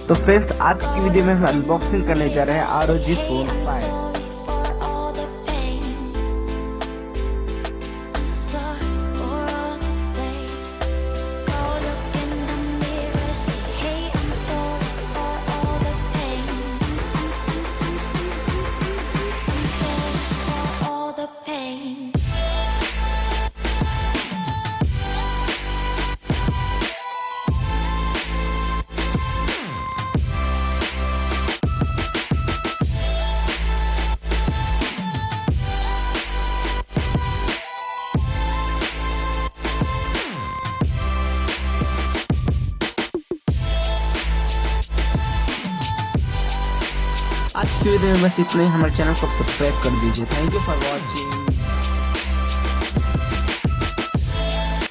तो फ्रेंड्स आज की वीडियो में हम अनबॉक्सिंग करने जा रहे हैं ROG फोन 5। आज की वीडियो में बस इतना ही। हमारे चैनल को सब्सक्राइब कर दीजिए। Thank you for watching.